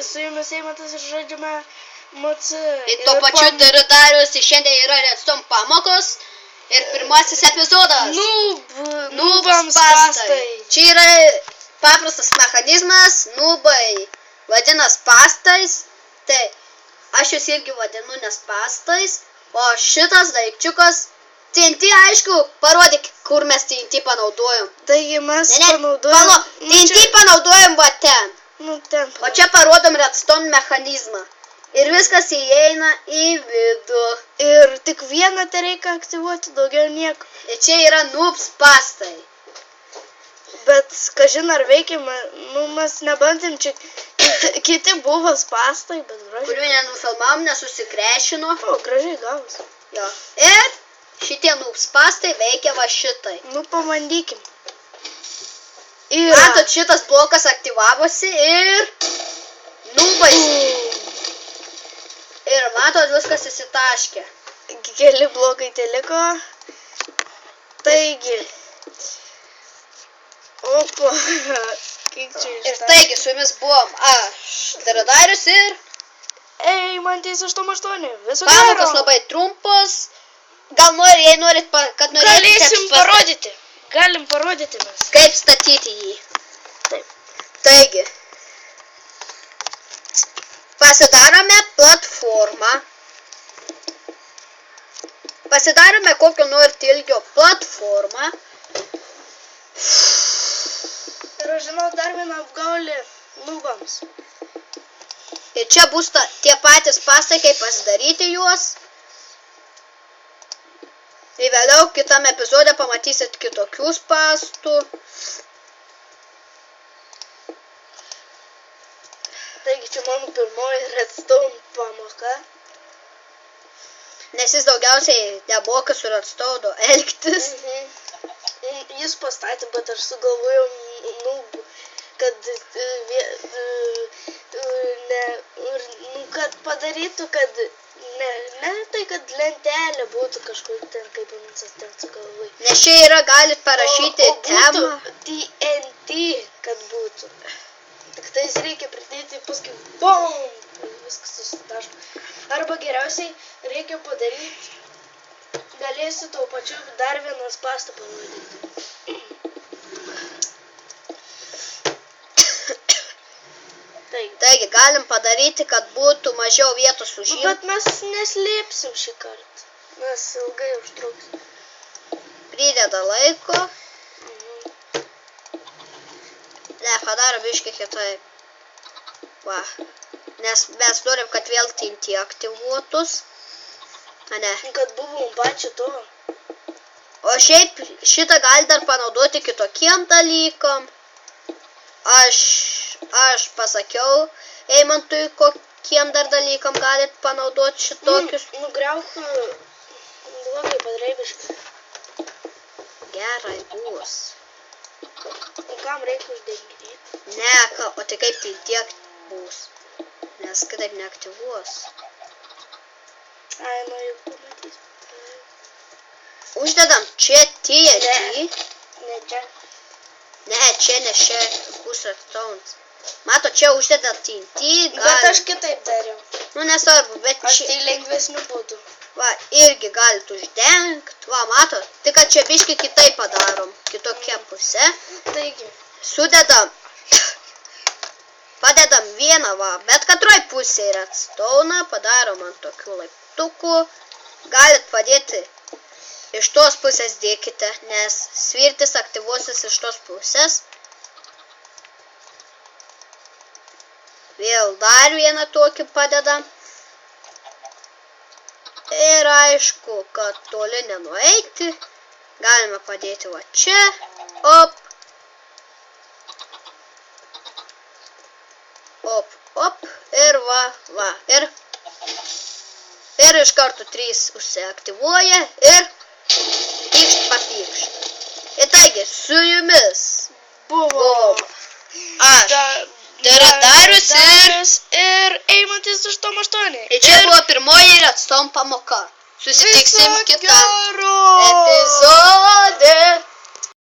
Su jumis Eimantas ir žaidžiame MC. Ir tuo pačiu Darius, šiandien yra Redstone pamokos ir pirmasis epizodas. Nubams pastai. Čia yra paprastas mechanizmas, nubai vadina spastais, tai aš jūs irgi vadinu nespastais, o šitas daikčiukas TNT, aišku, parodyk, kur mes TNT panaudojom. Taigi mes panaudojom... TNT panaudojom va ten. Ten. O čia parodom redstone mechanizmą. Ir viskas įeina į vidų. Ir tik vieną tai reikia aktyvuoti, daugiau nieko. Ir čia yra noob spastai. Bet, kažin ar veikia, mes nebandėm čia... Kiti buvo spastai, bet gražiai. Kurių nenufilmavom, nesusikrešino. O, gražiai gavus. Jo. Ir šitie noob spastai veikia va šitai. Pabandykim. Matot, šitas blokas aktyvavosi ir... Nubai. Ir matot, viskas įsitaškė. Keli blokai te liko. Taigi. Opa. Kiek čia iš... Ir taigi, su jumis buvom aš, Darius ir... Eimantas 88. Viso gero. Pamokos labai trumpos. Gal jei norit, kad norėtumėte... Galėsim parodyti. Galim parodyti mes. Kaip statyti jį. Taip. Taigi. Pasidarome platformą. Pasidarome kokio norit ilgio platformą. Ir aš žinau dar vieną apgaulį nubams. Ir čia bus tie patys pastai, kaip pasidaryti juos. Ir vėliau kitam epizode pamatysit kitokių spastų. Taigi čia mano pirmoji redstone pamoka. Nes jis daugiausiai nemoka su redstone elgtis. Jis pastatė, bet aš sugalvojau, kad padarytų, kad ne tai, kad lentelė būtų kažkur ten, kaip jums ten sugalvojai. Nes čia yra, galit parašyti temą. TNT, kad būtų. Tik tai reikia pridėti paskui BOOM! Viskas susitaško. Arba geriausiai reikia padaryti. Galėsiu tau pačiu dar vieną spastą parodyti. Taigi, galim padaryti, kad būtų mažiau vietos už jį. Bet mes neslėpsim šį kartą. Mes ilgai užtruksim. Prideda laiko. Ne, padaro biškį kitaip. Va. Nes mes norim, kad vėl TNT aktyvuotus. Ne. Kad buvom pačiu to. O šiaip šitą gali dar panaudoti kitokiem dalykam. Aš pasakiau Eimantui, kokiem dar dalykam galit panaudoti šitokius. Nugriauk blogai padraibiškai. Gerai bus. O kam reikia uždenginėti? Ne, o tai kaip tai tiek bus. Nes kitaip neaktyvuos. Ai, nu jau pamatys. Uždedam čia TNT. Ne čia. Ne, čia ne čia bus redstones. Mato, čia uždeda TNT. Bet aš kitaip dariau. Nu, nesvarbu, bet aš tai lengvesniu būdu. Va, irgi galit uždengt. Va, mato, tik kad čia biškį kitaip padarom. Kitokia pusė. Taigi. Sudedam. Padedam vieną, va, bet katroj pusėje redstone. Padarom ant tokių laiptukų. Galit padėti. Iš tos pusės dėkite, nes svirtis aktyvuosis iš tos pusės. Vėl dar vieną tokį padedam. Ir aišku, kad toli nenueiti. Galime padėti va čia. Op. Op, op. Ir va. Ir iš karto 3 užsiaktyvuoja. Ir papykšt. Ir taigi, su jumis buvo aš, Darius ir Eimantas 88. Ir čia buvo pirmoji redstone pamoka. Susitiksim kitą epizode.